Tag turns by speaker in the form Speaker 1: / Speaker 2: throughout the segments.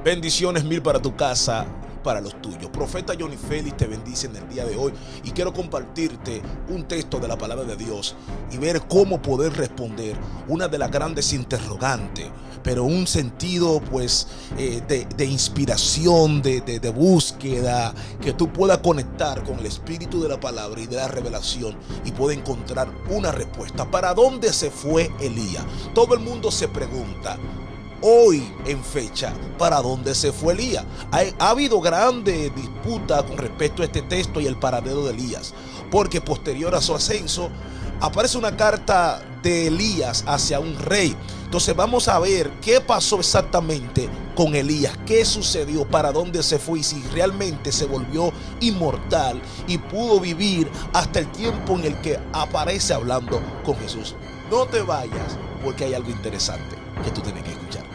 Speaker 1: Bendiciones mil para tu casa y para los tuyos. Profeta Johnny Félix te bendice en el día de hoy y quiero compartirte un texto de la palabra de Dios y ver cómo poder responder una de las grandes interrogantes, pero un sentido pues de inspiración, de búsqueda, que tú puedas conectar con el espíritu de la palabra y de la revelación y puedas encontrar una respuesta. ¿Para dónde se fue Elías? Todo el mundo se pregunta hoy en fecha, ¿para dónde se fue Elías? Ha habido grandes disputas con respecto a este texto y el paradero de Elías, porque posterior a su ascenso aparece una carta de Elías hacia un rey. Entonces vamos a ver qué pasó exactamente con Elías, qué sucedió, para dónde se fue y si realmente se volvió inmortal y pudo vivir hasta el tiempo en el que aparece hablando con Jesús. No te vayas, porque hay algo interesante que tú tienes que escuchar.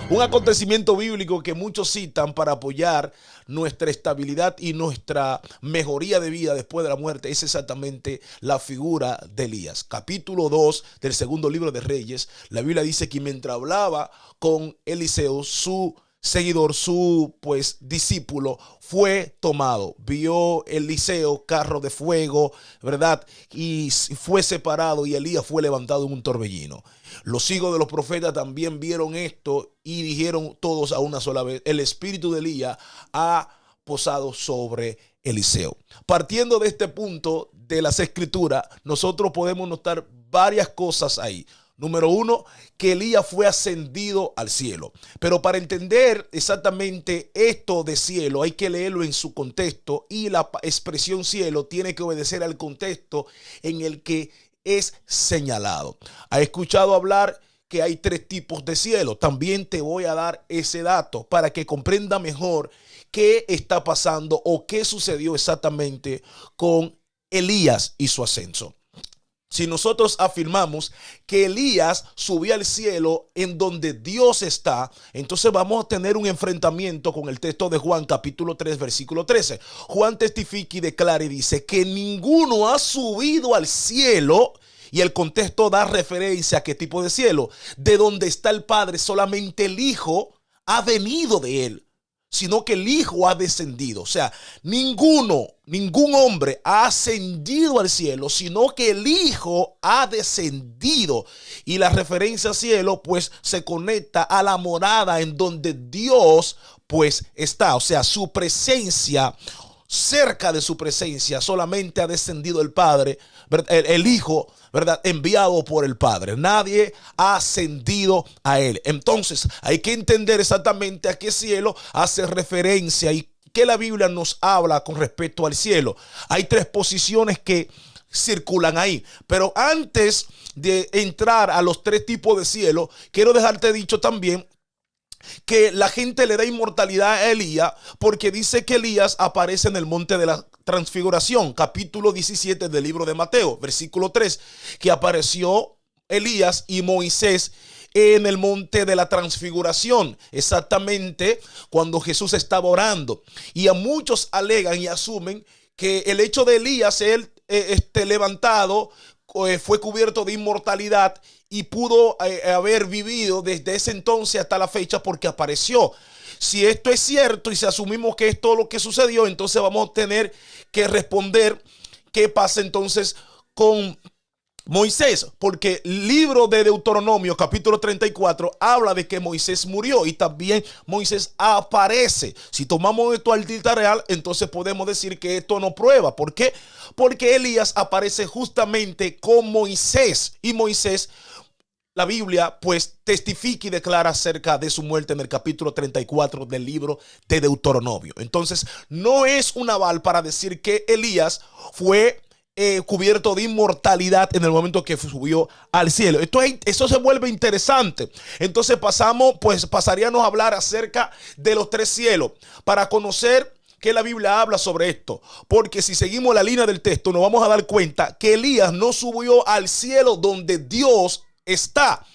Speaker 1: Un acontecimiento bíblico que muchos citan para apoyar nuestra estabilidad y nuestra mejoría de vida después de la muerte es exactamente la figura de Elías. Capítulo 2 del segundo libro de Reyes, la Biblia dice que mientras hablaba con Eliseo, su seguidor, su discípulo, fue tomado. Vio Eliseo carro de fuego, ¿verdad? Y fue separado y Elías fue levantado en un torbellino. Los hijos de los profetas también vieron esto y dijeron todos a una sola vez: el espíritu de Elías ha posado sobre Eliseo. Partiendo de este punto de las escrituras, nosotros podemos notar varias cosas ahí. Número uno, que Elías fue ascendido al cielo. Pero para entender exactamente esto de cielo, hay que leerlo en su contexto, y la expresión cielo tiene que obedecer al contexto en el que es señalado. ¿Has escuchado hablar que hay tres tipos de cielo? También te voy a dar ese dato para que comprenda mejor qué está pasando o qué sucedió exactamente con Elías y su ascenso. Si nosotros afirmamos que Elías subió al cielo en donde Dios está, entonces vamos a tener un enfrentamiento con el texto de Juan capítulo 3 versículo 13. Juan testifica y declara y dice que ninguno ha subido al cielo, y el contexto da referencia a qué tipo de cielo: de donde está el Padre, solamente el Hijo ha venido de él, sino que el Hijo ha descendido. O sea, ningún hombre ha ascendido al cielo, sino que el Hijo ha descendido. Y la referencia al cielo se conecta a la morada en donde Dios está. O sea, su presencia, cerca de su presencia solamente ha descendido el Padre, el Hijo, ¿verdad? Enviado por el Padre. Nadie ha ascendido a él. Entonces hay que entender exactamente a qué cielo hace referencia y qué la Biblia nos habla con respecto al cielo. Hay tres posiciones que circulan ahí, pero antes de entrar a los tres tipos de cielo, quiero dejarte dicho también que la gente le da inmortalidad a Elías porque dice que Elías aparece en el monte de la transfiguración, capítulo 17 del libro de Mateo, versículo 3, que apareció Elías y Moisés en el monte de la transfiguración, exactamente cuando Jesús estaba orando. Y a muchos alegan y asumen que el hecho de Elías ser levantado fue cubierto de inmortalidad y pudo haber vivido desde ese entonces hasta la fecha porque apareció. Si esto es cierto y si asumimos que es todo lo que sucedió, entonces vamos a tener que responder qué pasa entonces con Moisés, porque el libro de Deuteronomio capítulo 34 habla de que Moisés murió y también Moisés aparece. Si tomamos esto al dita real, entonces podemos decir que esto no prueba. ¿Por qué? Porque Elías aparece justamente con Moisés, y Moisés, la Biblia testifica y declara acerca de su muerte en el capítulo 34 del libro de Deuteronomio. Entonces no es un aval para decir que Elías fue cubierto de inmortalidad en el momento que subió al cielo. Eso se vuelve interesante. Entonces pasaríamos a hablar acerca de los tres cielos para conocer que la Biblia habla sobre esto, porque si seguimos la línea del texto nos vamos a dar cuenta que Elías no subió al cielo donde Dios está.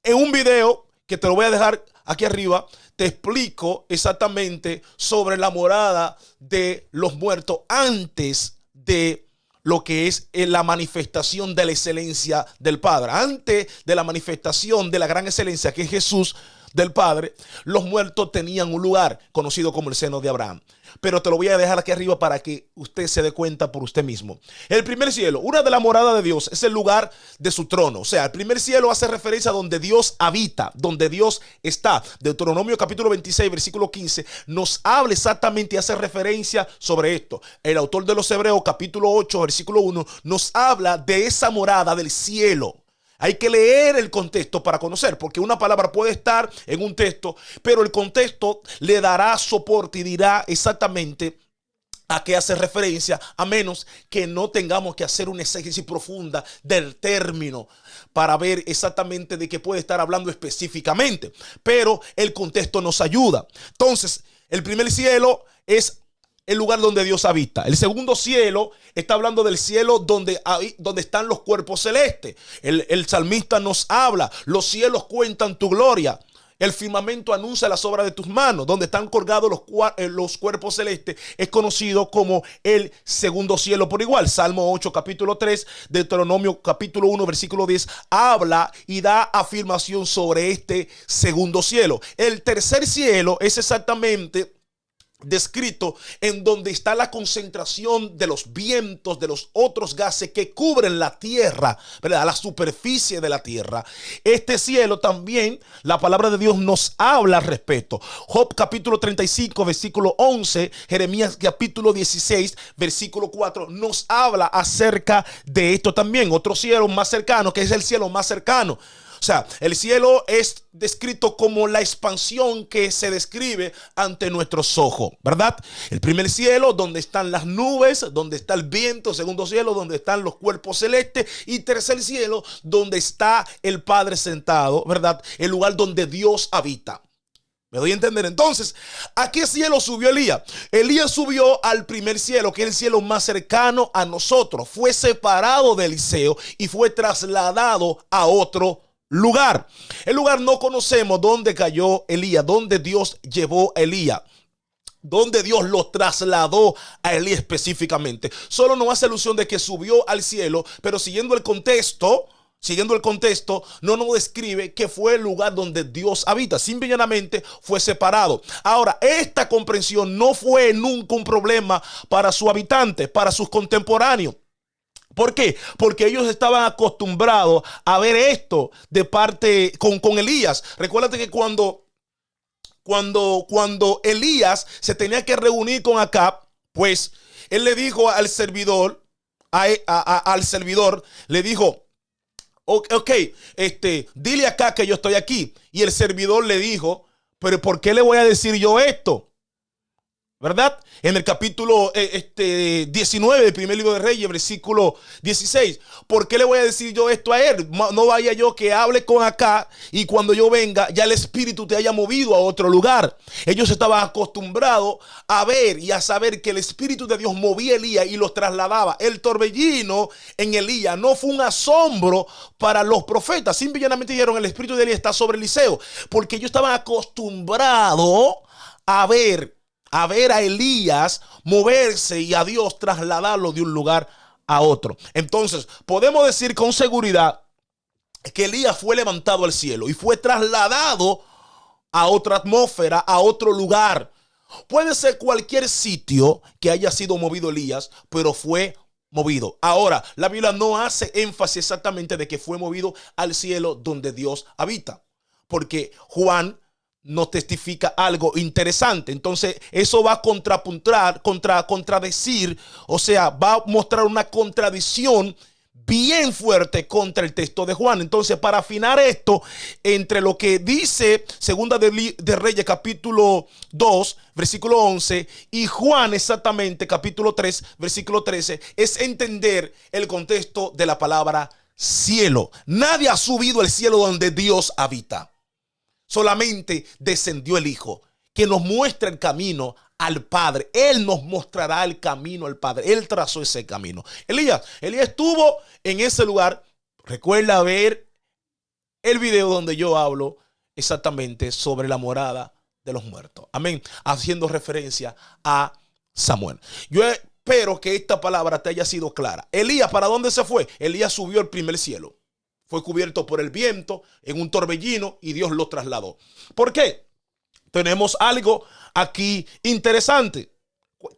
Speaker 1: En un video que te lo voy a dejar aquí arriba, te explico exactamente sobre la morada de los muertos antes de lo que es la manifestación de la excelencia del Padre. Antes de la manifestación de la gran excelencia que es Jesús, del Padre, los muertos tenían un lugar conocido como el seno de Abraham. Pero te lo voy a dejar aquí arriba para que usted se dé cuenta por usted mismo. El primer cielo, una de las moradas de Dios, es el lugar de su trono. O sea, el primer cielo hace referencia a donde Dios habita, donde Dios está. Deuteronomio capítulo 26, versículo 15, nos habla exactamente y hace referencia sobre esto. El autor de los Hebreos capítulo 8, versículo 1, nos habla de esa morada del cielo. Hay que leer el contexto para conocer, porque una palabra puede estar en un texto, pero el contexto le dará soporte y dirá exactamente a qué hace referencia, a menos que no tengamos que hacer una exégesis profunda del término para ver exactamente de qué puede estar hablando específicamente. Pero el contexto nos ayuda. Entonces, el primer cielo es el lugar donde Dios habita. El segundo cielo está hablando del cielo donde están los cuerpos celestes. El salmista nos habla: los cielos cuentan tu gloria, el firmamento anuncia las obras de tus manos. Donde están colgados los cuerpos celestes es conocido como el segundo cielo por igual. Salmo 8 capítulo 3, Deuteronomio capítulo 1 versículo 10 habla y da afirmación sobre este segundo cielo. El tercer cielo es exactamente descrito en donde está la concentración de los vientos, de los otros gases que cubren la tierra, ¿verdad? La superficie de la tierra. Este cielo también, la palabra de Dios nos habla al respecto. Job capítulo 35 versículo 11, Jeremías capítulo 16 versículo 4 nos habla acerca de esto también. Otro cielo más cercano, que es el cielo más cercano. O sea, el cielo es descrito como la expansión que se describe ante nuestros ojos, ¿verdad? El primer cielo, donde están las nubes, donde está el viento. Segundo cielo, donde están los cuerpos celestes. Y tercer cielo, donde está el Padre sentado, ¿verdad? El lugar donde Dios habita. ¿Me doy a entender? Entonces, ¿a qué cielo subió Elías? Elías subió al primer cielo, que es el cielo más cercano a nosotros. Fue separado de Eliseo y fue trasladado a otro lugar. El lugar no conocemos dónde cayó Elías, dónde Dios llevó a Elías, dónde Dios lo trasladó a Elías específicamente. Solo nos hace alusión de que subió al cielo, pero siguiendo el contexto, no nos describe que fue el lugar donde Dios habita. Simplemente fue separado. Ahora, esta comprensión no fue nunca un problema para sus habitantes, para sus contemporáneos. ¿Por qué? Porque ellos estaban acostumbrados a ver esto de parte con Elías. Recuérdate que cuando Elías se tenía que reunir con Acab, pues él le dijo al servidor, al servidor, le dijo: ok, dile acá que yo estoy aquí. Y el servidor le dijo: pero ¿por qué le voy a decir yo esto? ¿Verdad? En el capítulo 19 del primer libro de Reyes, versículo 16. ¿Por qué le voy a decir yo esto a él? No vaya yo que hable con acá y cuando yo venga ya el espíritu te haya movido a otro lugar. Ellos estaban acostumbrados a ver y a saber que el espíritu de Dios movía a Elías y los trasladaba. El torbellino en Elías no fue un asombro para los profetas. Simplemente dijeron: el espíritu de Elías está sobre Eliseo. Porque ellos estaban acostumbrados a ver a Elías moverse y a Dios trasladarlo de un lugar a otro. Entonces, podemos decir con seguridad que Elías fue levantado al cielo y fue trasladado a otra atmósfera, a otro lugar. Puede ser cualquier sitio que haya sido movido Elías, pero fue movido. Ahora, la Biblia no hace énfasis exactamente de que fue movido al cielo donde Dios habita, porque Juan nos testifica algo interesante. Entonces eso va a contradecir, o sea, va a mostrar una contradicción bien fuerte contra el texto de Juan. Entonces, para afinar esto entre lo que dice Segunda de Reyes capítulo 2 versículo 11 y Juan exactamente capítulo 3 versículo 13, es entender el contexto de la palabra cielo. Nadie ha subido al cielo donde Dios habita. Solamente descendió el Hijo, que nos muestra el camino al Padre. Él nos mostrará el camino al Padre. Él trazó ese camino. Elías estuvo en ese lugar. Recuerda ver el video donde yo hablo exactamente sobre la morada de los muertos. Amén. Haciendo referencia a Samuel. Yo espero que esta palabra te haya sido clara. Elías, ¿para dónde se fue? Elías subió al primer cielo. Fue cubierto por el viento en un torbellino y Dios lo trasladó. ¿Por qué? Tenemos algo aquí interesante.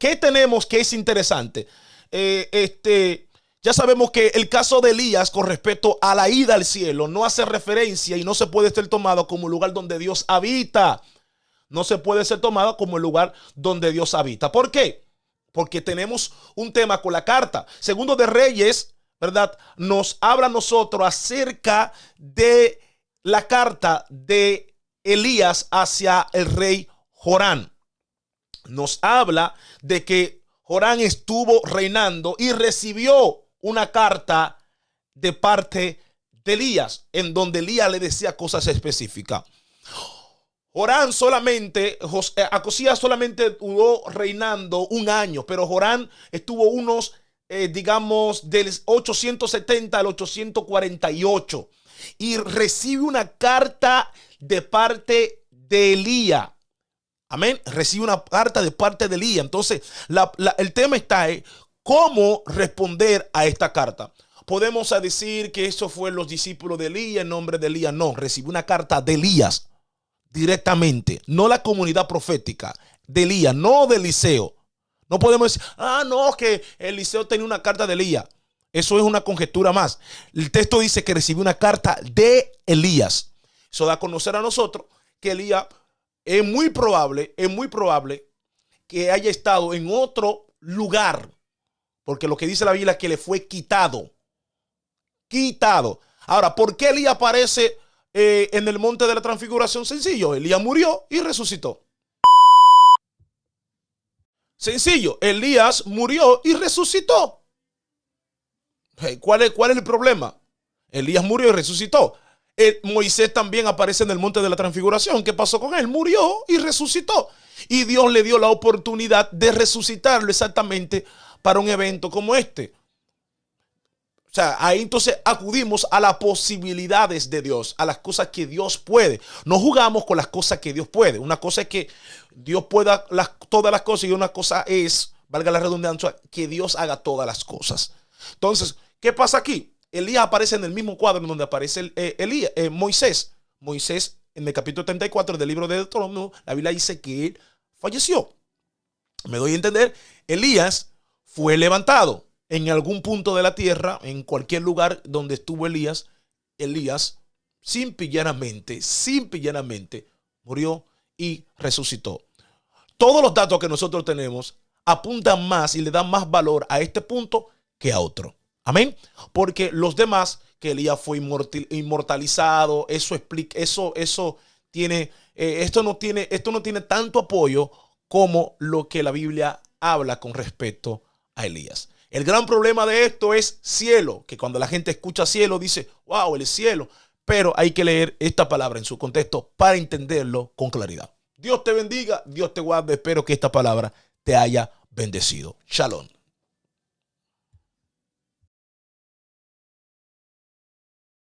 Speaker 1: ¿Qué tenemos que es interesante? Ya sabemos que el caso de Elías con respecto a la ida al cielo no hace referencia y no se puede ser tomado como un lugar donde Dios habita. No se puede ser tomado como el lugar donde Dios habita. ¿Por qué? Porque tenemos un tema con la carta. Segundo de Reyes, ¿verdad? Nos habla a nosotros acerca de la carta de Elías hacia el rey Jorán. Nos habla de que Jorán estuvo reinando y recibió una carta de parte de Elías, en donde Elías le decía cosas específicas. Jorán solamente, Acosías solamente duró reinando un año, pero Jorán estuvo unos, digamos, del 870 al 848 y recibe una carta de parte de Elías. Amén. Recibe una carta de parte de Elías. Entonces, el tema está en cómo responder a esta carta. Podemos decir que eso fue los discípulos de Elías en nombre de Elías. No, recibió una carta de Elías directamente, no la comunidad profética, de Elías, no de Eliseo. No podemos decir, no, que Eliseo tenía una carta de Elías. Eso es una conjetura más. El texto dice que recibió una carta de Elías. Eso da a conocer a nosotros que Elías es muy probable que haya estado en otro lugar, porque lo que dice la Biblia es que le fue quitado. Ahora, ¿por qué Elías aparece en el monte de la transfiguración? Sencillo, Elías murió y resucitó. Sencillo, Elías murió y resucitó. ¿Cuál es el problema? Elías murió y resucitó. Moisés también aparece en el monte de la transfiguración. ¿Qué pasó con él? Murió y resucitó. Y Dios le dio la oportunidad de resucitarlo exactamente para un evento como este. O sea, ahí entonces acudimos a las posibilidades de Dios, a las cosas que Dios puede. No jugamos con las cosas que Dios puede. Una cosa es que Dios pueda todas las cosas y una cosa es, valga la redundancia, que Dios haga todas las cosas. Entonces, ¿qué pasa aquí? Elías aparece en el mismo cuadro en donde aparece Moisés. Moisés, en el capítulo 34 del libro de Deuteronomio, la Biblia dice que él falleció. Me doy a entender, Elías fue levantado en algún punto de la tierra, en cualquier lugar donde estuvo Elías. Elías simple y llanamente murió y resucitó. Todos los datos que nosotros tenemos apuntan más y le dan más valor a este punto que a otro. Amén. Porque los demás, que Elías fue inmortalizado, esto no tiene tanto apoyo como lo que la Biblia habla con respecto a Elías. El gran problema de esto es cielo, que cuando la gente escucha cielo dice, wow, el cielo. Pero hay que leer esta palabra en su contexto para entenderlo con claridad. Dios te bendiga, Dios te guarde. Espero que esta palabra te haya bendecido. Shalom.